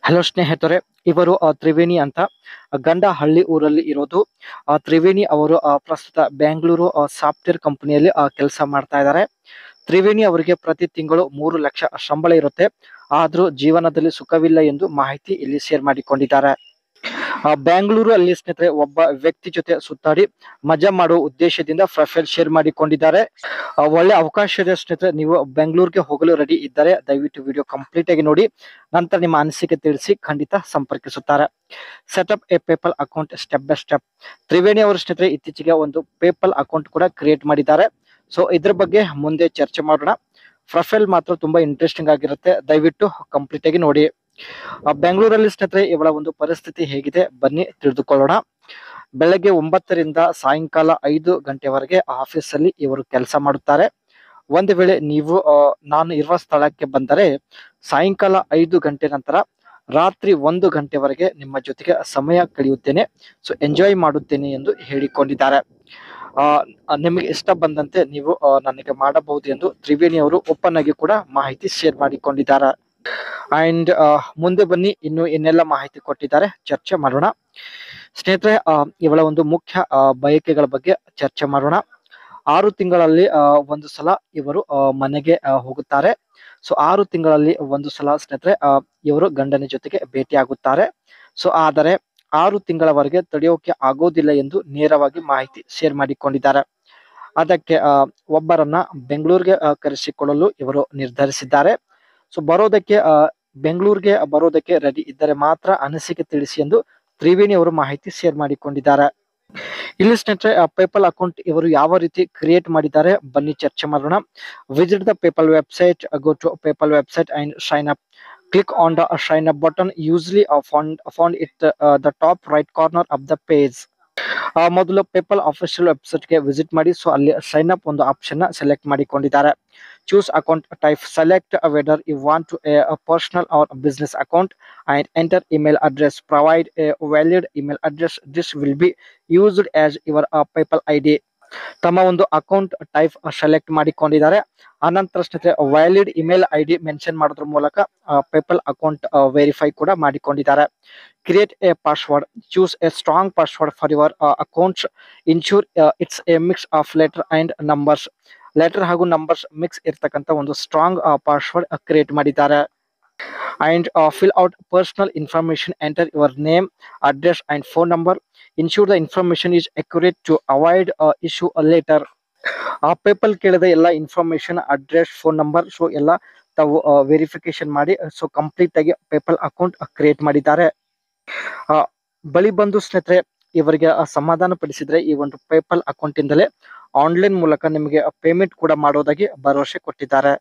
Hello ಸ್ನೇಹಿತರೆ, ಇವರು ತ್ರಿವೇಣಿ ಅಂತ ಗಂಡಹಳ್ಳಿ ಊರಲ್ಲಿ ಇರೋದು. ತ್ರಿವೇಣಿ ಅವರು ಪ್ರಸ್ತುತ ಬೆಂಗಳೂರು ಸಾಫ್ಟ್ವೇರ್ ಕಂಪನಿಯಲ್ಲಿ ಕೆಲಸ ಮಾಡ್ತಾ ಇದ್ದಾರೆ. ತ್ರಿವೇಣಿ ಅವರಿಗೆ ಪ್ರತಿ ತಿಂಗಳು 3 ಲಕ್ಷ ಸಂಬಳ ಇರುತ್ತೆ. ಆದ್ರೂ ಜೀವನದಲ್ಲಿ ಸುಖವಿಲ್ಲ ಎಂದು ಮಾಹಿತಿ ಇಲ್ಲಿ ಶೇರ್ ಮಾಡಿಕೊಂಡಿದ್ದಾರೆ. ಬೆಂಗಳೂರು ಅಲ್ಲಿ ಸ್ನೇಹಿತರೆ ಒಬ್ಬ ವ್ಯಕ್ತಿ ಜೊತೆ ಸುತ್ತಾಡಿ ಮಜಾ ಮಾಡುವ ಉದ್ದೇಶದಿಂದ ಪ್ರೊಫೈಲ್ ಶೇರ್ ಮಾಡಿಕೊಂಡಿದ್ದಾರೆ. ಒಳ್ಳೆ ಅವಕಾಶ ಇದೆ ಸ್ನೇಹಿತರೆ. ನೀವು ಬೆಂಗಳೂರಿಗೆ ಹೋಗಲು ರೆಡಿ ಇದ್ದರೆ ದಯವಿಟ್ಟು ವಿಡಿಯೋ ಕಂಪ್ಲೀಟ್ ಆಗಿ ನೋಡಿ, ನಂತರ ನಿಮ್ಮ ಅನಿಸಿಕೆ ತಿಳಿಸಿ ಖಂಡಿತ ಸಂಪರ್ಕಿಸುತ್ತಾರೆ. Set up a PayPal account step by step. Triveni ಅವರು ಸ್ನೇಹಿತರೆ ಇತ್ತೀಚೆಗೆ ಒಂದು ಪೇಪಲ್ ಅಕೌಂಟ್ ಕೂಡ ಕ್ರಿಯೇಟ್ ಮಾಡಿದ್ದಾರೆ. ಸೊ ಇದ್ರ ಬಗ್ಗೆ ಮುಂದೆ ಚರ್ಚೆ ಮಾಡೋಣ. ಪ್ರೊಫೈಲ್ ಮಾತ್ರ ತುಂಬಾ ಇಂಟ್ರೆಸ್ಟಿಂಗ್ ಆಗಿರುತ್ತೆ, ದಯವಿಟ್ಟು ಕಂಪ್ಲೀಟ್ ಆಗಿ ನೋಡಿ. ಬೆಂಗಳೂರಲ್ಲಿ ಸ್ನೇಹಿತರೆ ಇವಳ ಒಂದು ಪರಿಸ್ಥಿತಿ ಹೇಗಿದೆ ಬನ್ನಿ ತಿಳಿದುಕೊಳ್ಳೋಣ. ಬೆಳಗ್ಗೆ 9ರಿಂದ ಸಾಯಂಕಾಲ 5 ಗಂಟೆವರೆಗೆ ಆಫೀಸ್ ಅಲ್ಲಿ ಇವರು ಕೆಲಸ ಮಾಡುತ್ತಾರೆ. ಒಂದು ವೇಳೆ ನೀವು ನಾನು ಇರುವ ಸ್ಥಳಕ್ಕೆ ಬಂದರೆ ಸಾಯಂಕಾಲ 5 ಗಂಟೆ ನಂತರ ರಾತ್ರಿ 1 ಗಂಟೆವರೆಗೆ ನಿಮ್ಮ ಜೊತೆಗೆ ಸಮಯ ಕಳೆಯುತ್ತೇನೆ, ಸೊ ಎಂಜಾಯ್ ಮಾಡುತ್ತೇನೆ ಎಂದು ಹೇಳಿಕೊಂಡಿದ್ದಾರೆ. ನಿಮಗೆ ಇಷ್ಟ ಬಂದಂತೆ ನೀವು ನನಗೆ ಮಾಡಬಹುದು ಎಂದು ತ್ರಿವೇಣಿ ಅವರು ಓಪನ್ ಆಗಿ ಕೂಡ ಮಾಹಿತಿ ಶೇರ್ ಮಾಡಿಕೊಂಡಿದ್ದಾರೆ. ಅಂಡ್ ಮುಂದೆ ಬನ್ನಿ ಇನ್ನು ಏನೆಲ್ಲ ಮಾಹಿತಿ ಕೊಟ್ಟಿದ್ದಾರೆ ಚರ್ಚೆ ಮಾಡೋಣ. ಸ್ನೇಹಿತರೆ, ಇವಳ ಒಂದು ಮುಖ್ಯ ಬಯಕೆಗಳ ಬಗ್ಗೆ ಚರ್ಚೆ ಮಾಡೋಣ. 6 ತಿಂಗಳಲ್ಲಿ ಒಂದು ಸಲ ಇವರು ಮನೆಗೆ ಹೋಗುತ್ತಾರೆ. ಸೊ 6 ತಿಂಗಳಲ್ಲಿ ಒಂದು ಸಲ ಸ್ನೇಹಿತರೆ ಇವರು ಗಂಡನ ಜೊತೆಗೆ ಭೇಟಿ ಆಗುತ್ತಾರೆ. ಸೊ ಆದರೆ 6 ತಿಂಗಳವರೆಗೆ ತಡೆಯೋಕೆ ಆಗೋದಿಲ್ಲ ಎಂದು ನೇರವಾಗಿ ಮಾಹಿತಿ ಶೇರ್ ಮಾಡಿಕೊಂಡಿದ್ದಾರೆ. ಅದಕ್ಕೆ ಒಬ್ಬರನ್ನ ಬೆಂಗಳೂರಿಗೆ ಕರೆಸಿಕೊಳ್ಳಲು ಇವರು ನಿರ್ಧರಿಸಿದ್ದಾರೆ. ಸೊ ಬೆಂಗಳೂರಿಗೆ ಬರೋದಕ್ಕೆ ರೆಡಿ ಇದ್ದರೆ ಮಾತ್ರ ಅನಿಸಿಕೆ ತಿಳಿಸಿ ಎಂದು ತ್ರಿವೇಣಿ ಅವರು ಮಾಹಿತಿ ಶೇರ್ ಮಾಡಿಕೊಂಡಿದ್ದಾರೆ. ಇಲ್ಲಿ ಸ್ನೇಹಿತರೆ ಪೇಪಲ್ ಅಕೌಂಟ್ ಇವರು ಯಾವ ರೀತಿ ಕ್ರಿಯೇಟ್ ಮಾಡಿದ್ದಾರೆ ಬನ್ನಿ ಚರ್ಚೆ ಮಾಡೋಣ. Visit the PayPal website, go to PayPal website and sign up. Click on the sign up button, usually found it the top right corner of the page. ಮೊದಲು ಪೇಪಲ್ ಅಫಿಷಿಯಲ್ ವೆಬ್ಸೈಟ್ ಗೆ visit ಮಾಡಿ. So ಅಲ್ಲಿ sign up ಒಂದು option ನ select ಮಾಡಿಕೊಂಡಿದ್ದಾರೆ. Choose account type, select whether you want to a personal or a business account and enter email address. Provide a valid email address. This will be used as your PayPal ID. ತಮ್ಮ ಒಂದು account type select ಮಾಡಿಕೊಂಡಿದ್ದಾರೆ. ಆನಂತರ ಸ್ನೇಹಿತರೆ valid email ID mention ಮಾಡೋದ್ರ ಮೂಲಕ PayPal account verify ಕೂಡ ಮಾಡಿಕೊಂಡಿದ್ದಾರೆ. Create A password. Choose A strong password for your accounts. Insure it's A mix of letter and numbers. Letter ಹಾಗೂ ನಂಬರ್ಸ್ ಮಿಕ್ಸ್ ಇರ್ತಕ್ಕಂಥ ಒಂದು ಸ್ಟ್ರಾಂಗ್ ಪಾಸ್ವರ್ಡ್ ಕ್ರಿಯೇಟ್ ಮಾಡಿದ್ದಾರೆ. And fill out personal information. Enter your name, address and phone number. Ensure the information is accurate to avoid issue later. PayPal ಕೇಳಿದ ಎಲ್ಲ information, address, phone number, so ಎಲ್ಲ ತಾವು verification ಮಾಡಿ so complete ಆಗಿ PayPal account create ಮಾಡಿದ್ದಾರೆ. ಬಳಿ ಬಂದು ಸ್ನೇಹಿತರೆ ಇವರಿಗೆ ಸಮಾಧಾನ ಪಡಿಸಿದ್ರೆ ಈ ಒಂದು ಪೇಪಲ್ ಅಕೌಂಟ್ ಇಂದಲೇ ಆನ್ಲೈನ್ ಮೂಲಕ ನಿಮಗೆ ಪೇಮೆಂಟ್ ಕೂಡ ಮಾಡೋದಾಗಿ ಭರವಸೆ ಕೊಟ್ಟಿದ್ದಾರೆ.